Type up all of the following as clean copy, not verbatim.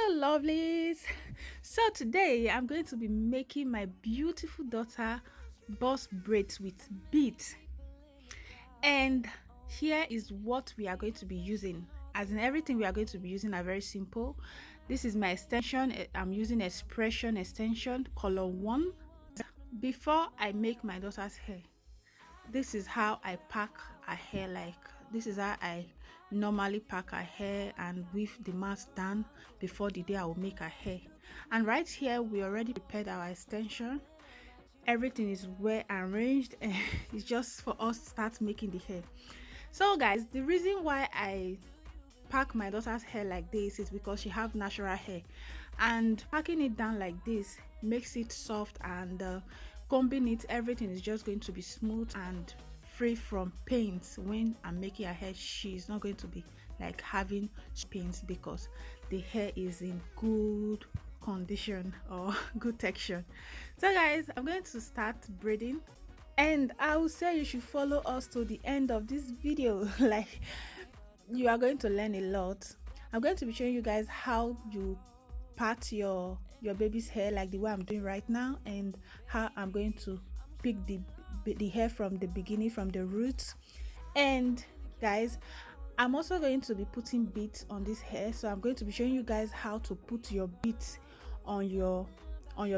Hello lovelies. So today I'm going to be making my beautiful daughter boss braids with beads, and here is what we are going to be using. As in, everything we are going to be using are very simple. This is my extension. I'm using expression extension color 1. Before I make my daughter's hair, this is how I pack her hair. Like, this is how I normally pack her hair and weave the mask down before the day I will make her hair. And right here we already prepared our extension. Everything is well arranged and it's just for us to start making the hair. So guys, the reason why I pack my daughter's hair like this is because she have natural hair, and packing it down like this makes it soft, and combing it, everything is just going to be smooth and free from pains. When I'm making her hair, she's not going to be like having pains because the hair is in good condition or good texture. So guys, I'm going to start braiding, and I will say you should follow us to the end of this video. Like, you are going to learn a lot. I'm going to be showing you guys how you part your baby's hair like the way I'm doing right now, and how I'm going to pick the hair from the beginning, from the roots. And guys, I'm also going to be putting beads on this hair, so I'm going to be showing you guys how to put your beads on your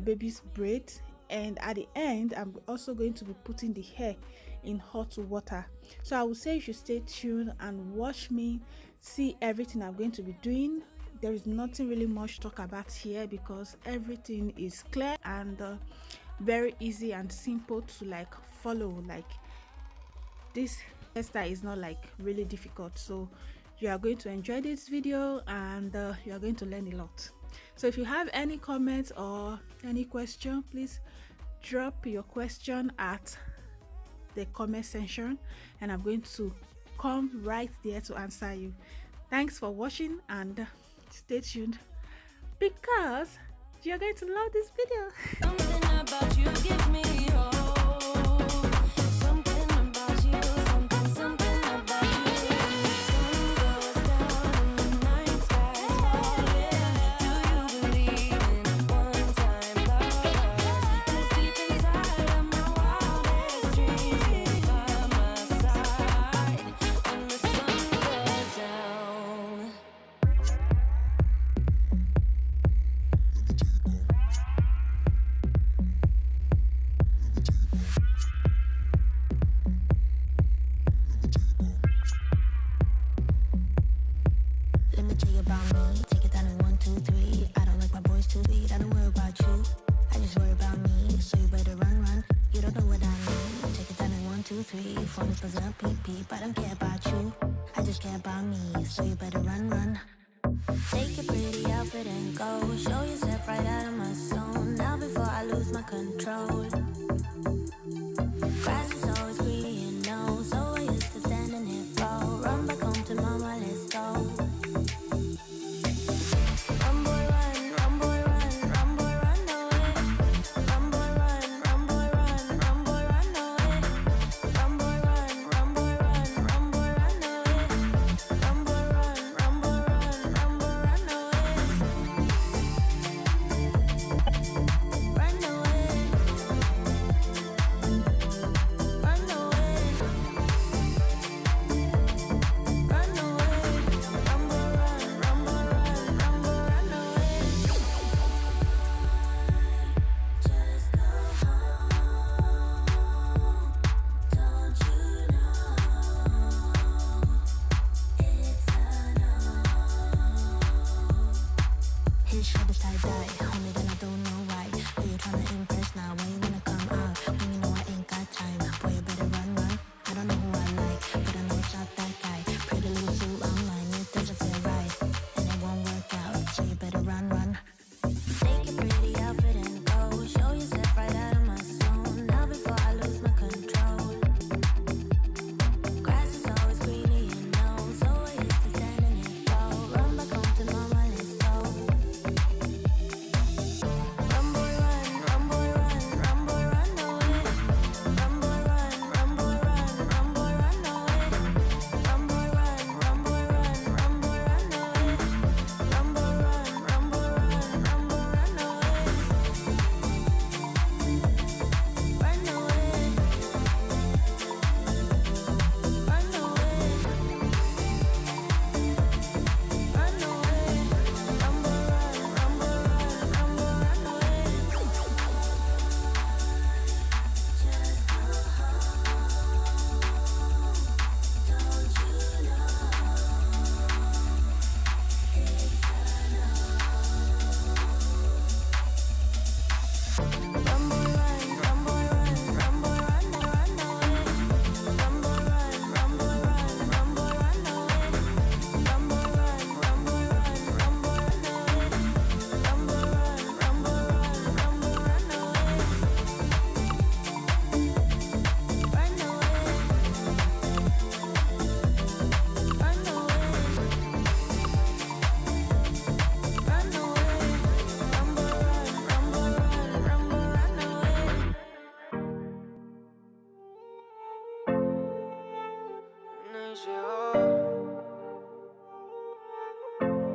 baby's braids. And at the end, I'm also going to be putting the hair in hot water. So I would say you should stay tuned and watch me see everything I'm going to be doing. There is nothing really much to talk about here because everything is clear and very easy and simple to like follow. Like, this hairstyle is not like really difficult, so you are going to enjoy this video and you are going to learn a lot. So if you have any comments or any question, please drop your question at the comment section and I'm going to come right there to answer you. Thanks for watching and stay tuned because you're going to love this video. Something about you gives me hope. Something about you, something about you. Sun goes down and the night sky's falling. Do you believe in one-time love? Cause deep inside of my wildest dreams, you're by my side when the sun goes down. Let me tell you about me. Take it down in 1, 2, 3. I don't like my boys too sweet. I don't worry about you. I just worry about me. So you better run, run. You don't know what I need. Take it down in 1, 2, 3. Phone is buzzing up, beep, beep. I don't care about you. I just care about me. So you better run, run. Take your pretty outfit and go. Show yourself right out of my zone. Now before I lose my control. Grass is always greener, you know. So I used to stand in it fall. Run back home to mama, let's go. Run boy run, run boy run, run boy run away. Run boy run, run boy run, run boy run away. Run boy run, run boy run, run boy run away. Run boy run, run boy run, run boy run away. Run away.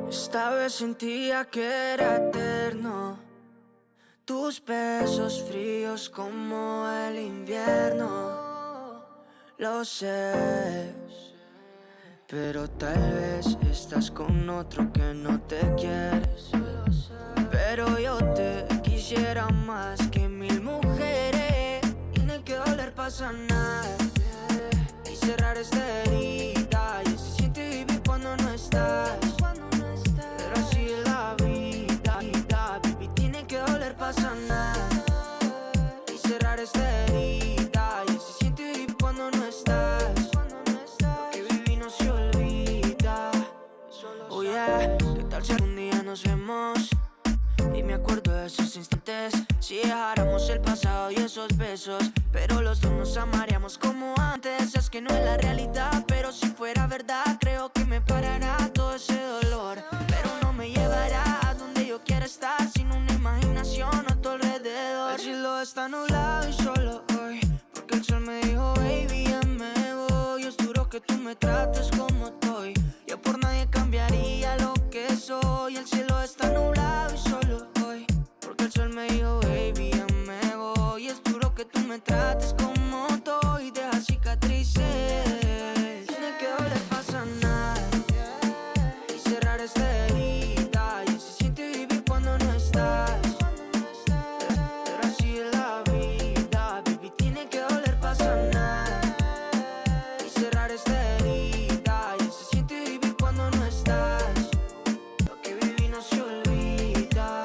Esta vez sentía que era eterno, tus besos fríos como el invierno. Lo sé, pero tal vez estás con otro que no te quieres. Pero yo te quisiera más que 1000 mujeres. Tiene que doler pa' sanar y cerrar esta herida. Y se siente vivir cuando no estás, pero así es la vida, baby. Tiene que doler pa' sanar y cerrar esta herida. Y se siente vivir cuando no estás. Lo que viví no se olvida. Oh yeah, ¿qué tal si algún día nos vemos? Y me acuerdo de esos instantes. Si dejáramos el pasado y esos besos, pero los dos nos amaríamos como antes. Es que no es la realidad, pero si fuera verdad, creo que me parará todo ese dolor. Pero no me llevará a donde yo quiera estar, sin una imaginación a tu alrededor. El cielo está nublado y solo hoy, porque el sol me dijo, baby, ya me voy. Es duro que tú me trates como estoy. Yo por nadie cambiaría lo que soy. El cielo está nublado y solo hoy, porque el sol me dijo, baby, ya me voy. Es duro que tú me trates como estoy. Deja cicatrices, tiene que doler pa' sanar y cerrar esta herida. Y se siente vivir cuando no estás, pero así es la vida, baby. Tiene que doler pa' sanar y cerrar esta herida. Y se siente vivir cuando no estás. Lo que viví no se olvida.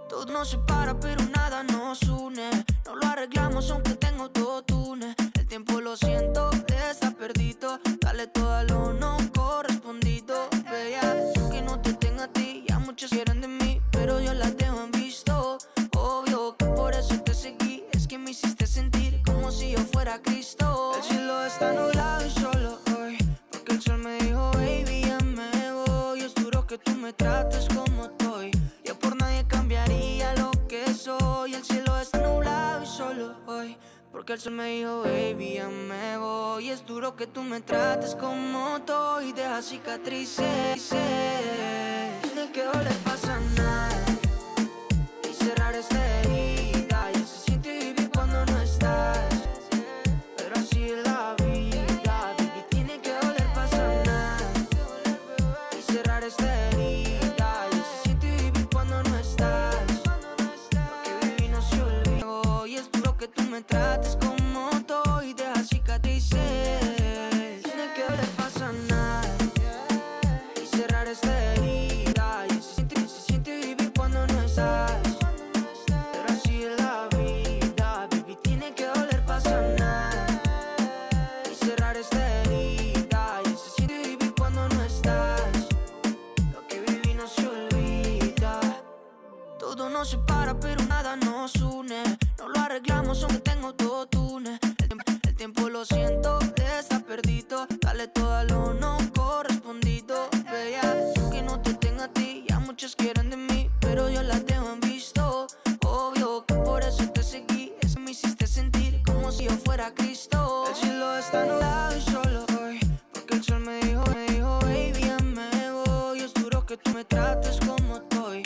Todo nos separa pero nada nos une. No lo arreglamos aunque tengo autotune. El tiempo lo siento, está perdido. Dale todo a lo no correspondido. Vea, que no te tenga a ti, ya muchos quieren de mí, pero yo las dejo en visto. Obvio que por eso te seguí, es que me hiciste sentir como si yo fuera Cristo. El cielo está nublado y solo hoy, porque el sol me dijo, baby, ya me voy. Es duro que tú me trates como estoy. Yo por nadie cambiaría lo que soy. El cielo está nublado y solo hoy, porque el sol me dijo, baby, ya me voy. Es duro que tú me trates como estoy. Deja cicatrices, tiene que doler pa' sanar y cerrar esta herida. Y se siente vivir cuando no estás, pero así es la vida, baby. Tiene que doler pa' sanar y cerrar esta herida. Y se siente vivir cuando no estás. Lo que viví no se olvidó. Y es duro que tú me trates como estoy. Deja cicatrices, tiene que doler pa' sanar y cerrar esta herida. Y se siente vivir cuando no estás, pero así es la vida, baby. Tiene que doler pa' sanar y cerrar esta herida. Y se siente vivir cuando no estás. Lo que viví no se olvida. Todo nos separa pero nada nos une. No lo arreglamos aunque tengo autotune. El tiempo lo siento, está perdido. Dale todo a lo no correspondido. Vea, que no te tenga a ti, ya muchos quieren de mí, pero yo las dejo en visto. Obvio que por eso te seguí, es que me hiciste sentir como si yo fuera Cristo. El cielo está nublado y solo hoy, porque el sol me dijo, baby, ya me voy. Es duro que tú me trates como estoy.